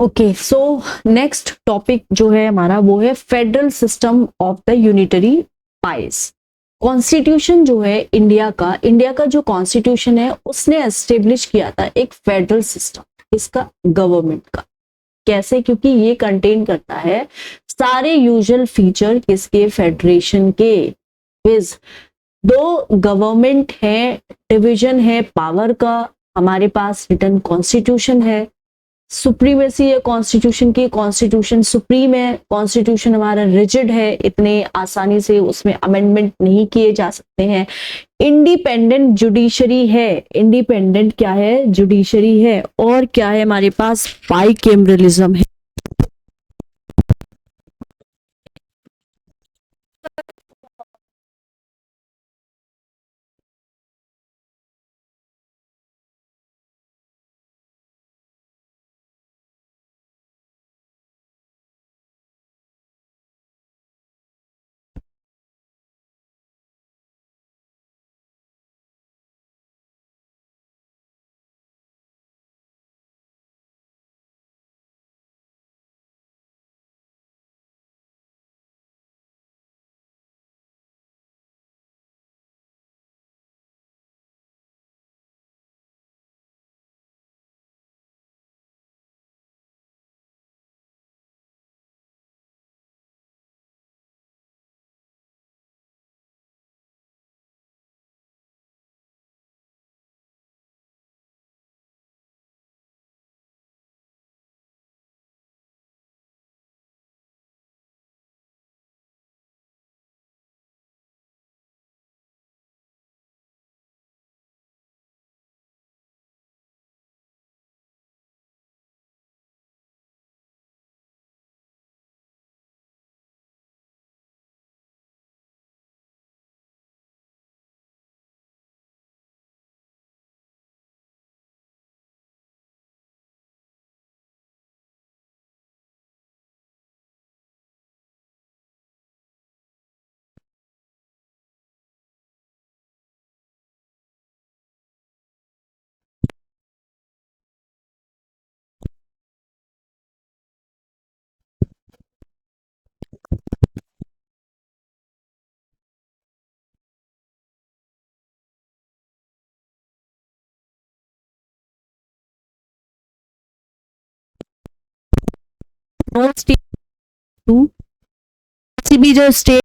Okay, so next topic जो है हमारा वो है federal system of the unitary price. Constitution जो है इंडिया का जो कॉन्स्टिट्यूशन है उसने एस्टेब्लिश किया था एक फेडरल सिस्टम, इसका गवर्नमेंट का। कैसे? क्योंकि ये कंटेन करता है सारे यूजुअल फीचर किसके, फेडरेशन के। विज दो गवर्नमेंट है, डिवीजन है पावर का, हमारे पास रिटन कॉन्स्टिट्यूशन है, सुप्रीमेसी है कॉन्स्टिट्यूशन की, कॉन्स्टिट्यूशन सुप्रीम है, कॉन्स्टिट्यूशन हमारा रिजिड है, इतने आसानी से उसमें अमेंडमेंट नहीं किए जा सकते हैं। इंडिपेंडेंट जुडिशरी है, इंडिपेंडेंट क्या है, जुडिशरी है। और क्या है हमारे पास, बाइकेमरलिज्म है। नो स्टेट टू, किसी भी जो state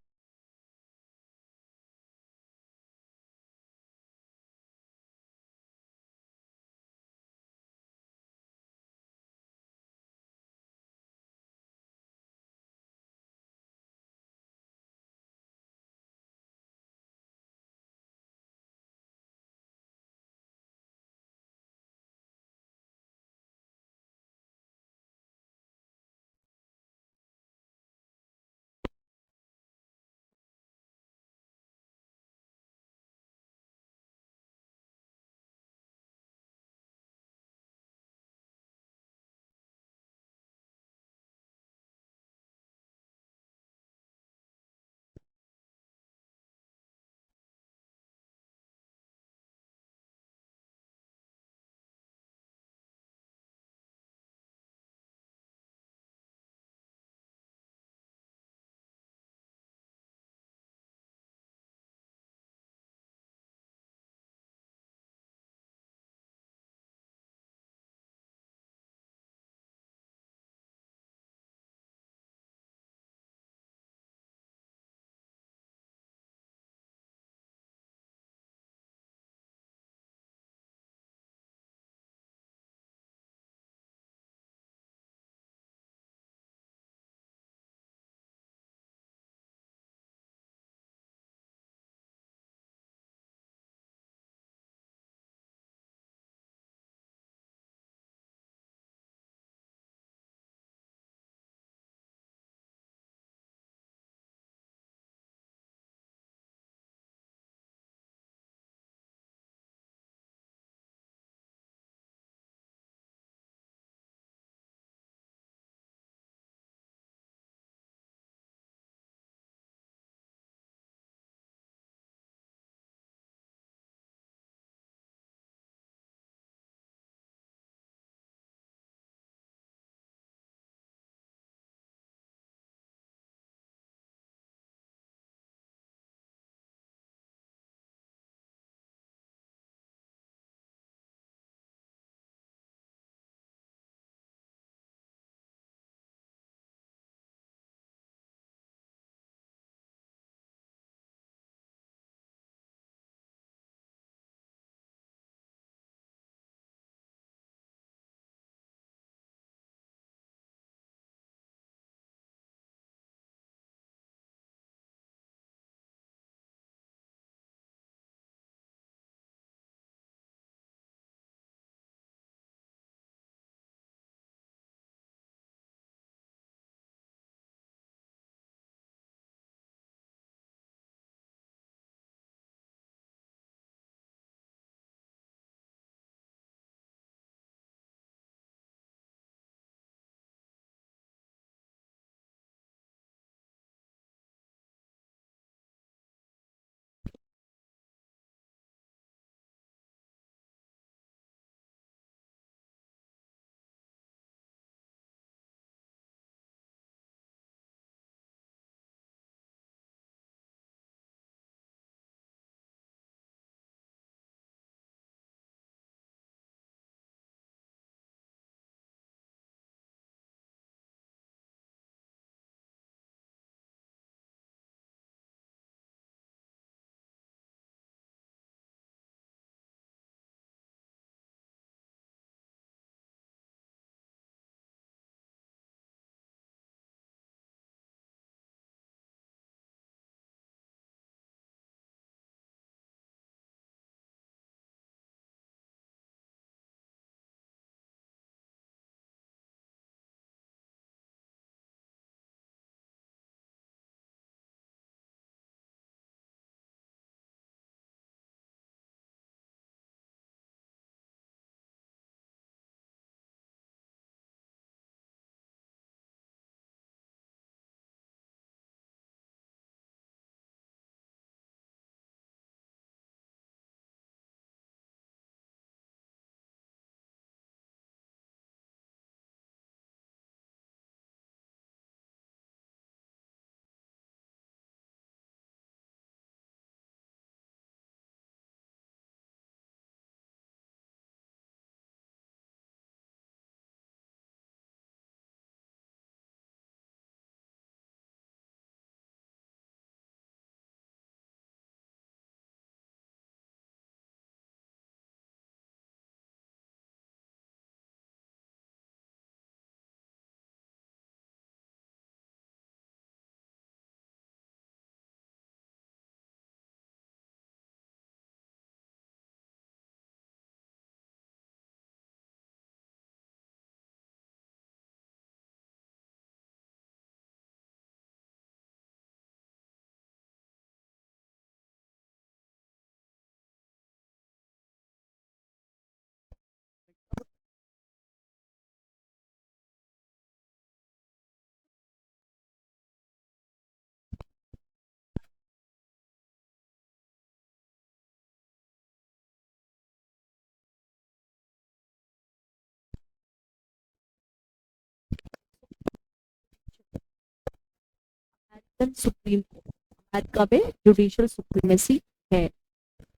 American Supreme Court, America में जुडिशियल सुप्रीमेसी है।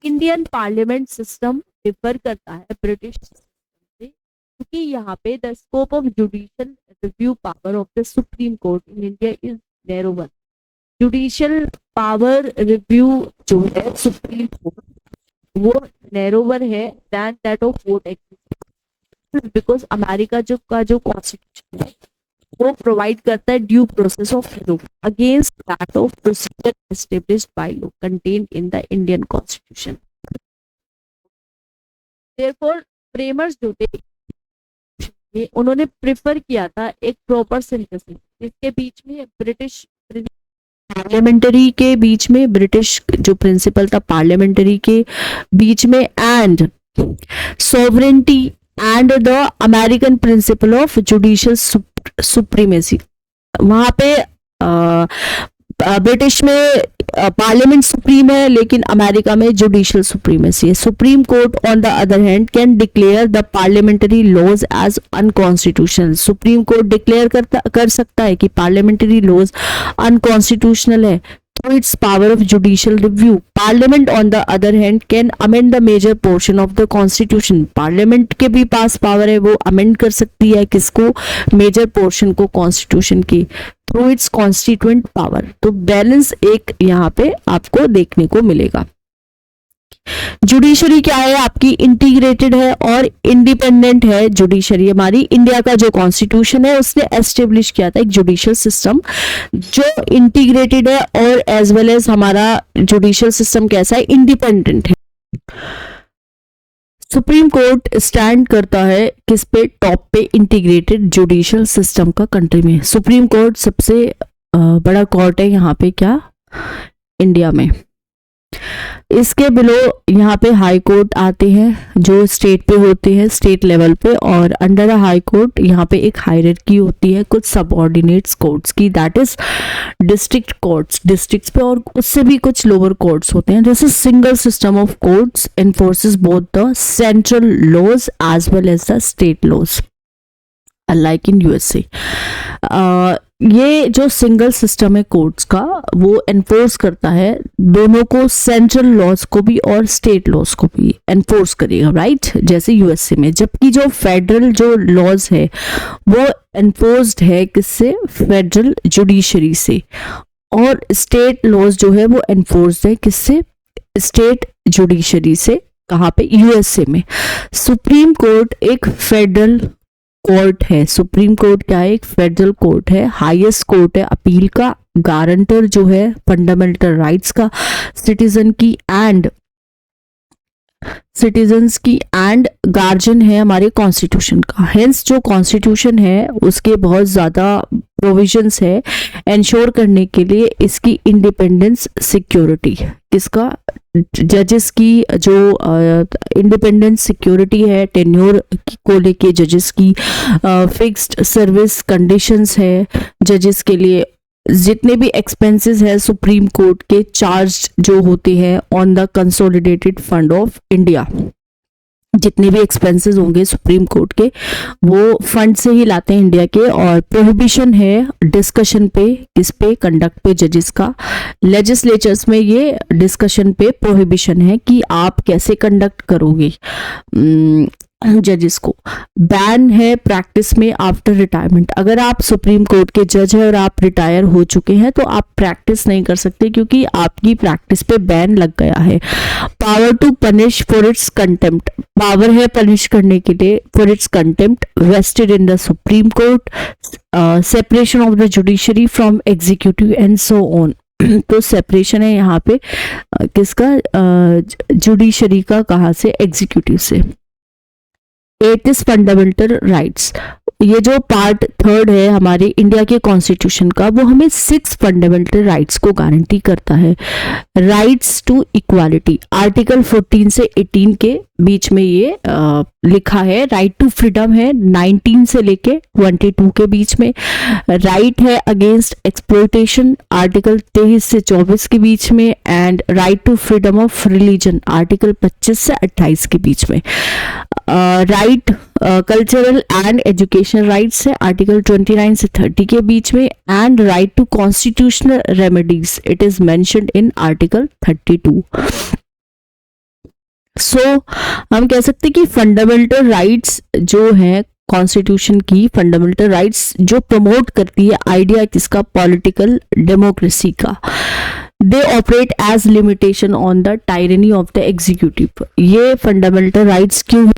इंडियन पार्लियामेंट सिस्टम डिफर करता है ब्रिटिश सिस्टम से, क्योंकि यहाँ पे the scope of judicial review power of the Supreme Court in India is narrower. Judicial power review जो है सुप्रीम कोर्ट वो नैरोवर है than that of vote executive, because America जो कॉन्स्टिट्यूशन है वो प्रोवाइड करता है due process of law against that of procedure established by law contained in the Indian constitution. Therefore framers जो थे उन्होंने प्रेफर किया था एक प्रॉपर सिंथेसिस, इसके बीच में ब्रिटिश पार्लियामेंटरी के बीच में, ब्रिटिश जो प्रिंसिपल था पार्लियामेंटरी के बीच में, and sovereignty and the American principle of judicial supremacy. वहां पे ब्रिटिश में पार्लियामेंट सुप्रीम है लेकिन अमेरिका में जुडिशियल सुप्रीमेसी है। Supreme Court on the other hand can declare the parliamentary laws as unconstitutional. Supreme Court declare कर सकता है कि पार्लियामेंटरी लॉज अनकॉन्स्टिट्यूशनल है through its power of judicial review. Parliament on the other hand can amend the major portion of the constitution. Parliament के भी पास power है, वो amend कर सकती है किसको, मेजर पोर्शन को कॉन्स्टिट्यूशन की, थ्रू इट्स कॉन्स्टिट्यूएंट पावर। तो बैलेंस एक यहाँ पे आपको देखने को मिलेगा। जुडिशरी क्या है आपकी, इंटीग्रेटेड है और इंडिपेंडेंट है। जुडिशरी हमारी इंडिया का जो कॉन्स्टिट्यूशन है उसने एस्टेब्लिश किया था एक जुडिशियल सिस्टम जो इंटीग्रेटेड है, और एज वेल एज हमारा जुडिशियल सिस्टम कैसा है, इंडिपेंडेंट है। सुप्रीम कोर्ट स्टैंड करता है किस पे, टॉप पे इंटीग्रेटेड जुडिशियल सिस्टम का कंट्री में। सुप्रीम कोर्ट सबसे बड़ा कोर्ट है यहाँ पे क्या, इंडिया में। इसके बिलो यहाँ पे हाई कोर्ट आते हैं जो स्टेट पे होते हैं, स्टेट लेवल पे, और अंडर अ हाई कोर्ट यहाँ पे एक हायरार्की होती है कुछ सबऑर्डिनेट्स कोर्ट्स की, that is district courts, districts पे, और उससे भी कुछ लोअर कोर्ट्स होते हैं। This is single system of courts enforces both the central laws as well as the state laws like in USA. ये जो सिंगल सिस्टम है कोर्ट्स का वो एनफोर्स करता है दोनों को, सेंट्रल लॉज को भी और स्टेट लॉज को भी एनफोर्स करेगा, राइट, जैसे यूएसए में। जबकि जो फेडरल जो लॉज है वो एनफोर्स्ड है किससे, फेडरल जुडिशरी से, और स्टेट लॉज जो है वो एनफोर्स्ड है किससे, स्टेट जुडिशरी से। कहाँ पे, यूएसए में। सुप्रीम कोर्ट एक फेडरल कोर्ट है। सुप्रीम कोर्ट क्या है, एक फेडरल कोर्ट है, हाईएस्ट कोर्ट है अपील का, गारंटर जो है फंडामेंटल राइट्स का, सिटीजन्स की एंड गार्जियन है हमारे कॉन्स्टिट्यूशन का। हेंस जो कॉन्स्टिट्यूशन है उसके बहुत ज़्यादा प्रोविजंस है इंश्योर करने के लिए इसकी इंडिपेंडेंस सिक्योरिटी, किसका, जजेस की जो इंडिपेंडेंस सिक्योरिटी है, टेन्योर को लेके जजेस की, फिक्स्ड सर्विस कंडीशंस है जजेस के लिए, जितने भी एक्सपेंसेस है सुप्रीम कोर्ट के चार्ज जो होते हैं on the consolidated fund of India, जितने भी एक्सपेंसेस होंगे सुप्रीम कोर्ट के वो फंड से ही लाते हैं इंडिया के। और प्रोहिबिशन है डिस्कशन पे, किस पे, कंडक्ट पे जजेस का। लेजिस्लेचर्स में ये डिस्कशन पे प्रोहिबिशन है कि आप कैसे कंडक्ट करोगे जजेस को। बैन है प्रैक्टिस में आफ्टर रिटायरमेंट। अगर आप सुप्रीम कोर्ट के जज है और आप रिटायर हो चुके हैं तो आप प्रैक्टिस नहीं कर सकते क्योंकि आपकी प्रैक्टिस पे बैन लग गया है। Power to punish for its contempt, power है पनिश करने के लिए for its contempt vested in the Supreme Court. Separation of the judiciary from executive and so on. तो सेपरेशन है यहाँ पे किसका, जुडिशरी का, कहाँ से, एग्जीक्यूटिव से। 8 इज फंडामेंटल राइट्स। ये जो पार्ट 3 है हमारे इंडिया के कॉन्स्टिट्यूशन का वो हमें 6 फंडामेंटल राइट्स को गारंटी करता है। राइट्स टू इक्वालिटी, आर्टिकल 14 से 18 के बीच में ये लिखा है। राइट टू फ्रीडम है 19 से लेके 22 के बीच में। राइट है अगेंस्ट एक्सप्लॉयटेशन आर्टिकल 23 से 24 के बीच में। And right to freedom of religion article 25 से 28 के बीच में। Right cultural and education rights है आर्टिकल 29 से 30 के बीच में, and right to constitutional remedies it is mentioned in article 32। So हम कह सकते हैं कि फंडामेंटल राइट्स जो है कॉन्स्टिट्यूशन की, फंडामेंटल राइट्स जो प्रमोट करती है आइडिया किसका, पॉलिटिकल डेमोक्रेसी का, they operate as limitation on the tyranny of the executive. ये फंडामेंटल राइट्स क्यों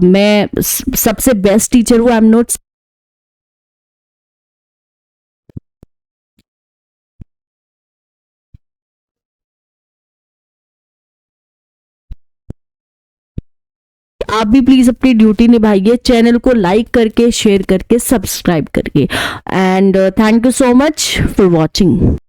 मैं सबसे बेस्ट टीचर हूँ, आई एम नॉट आप भी प्लीज अपनी ड्यूटी निभाइए, चैनल को लाइक करके, शेयर करके, सब्सक्राइब करके, and thank you so much for watching.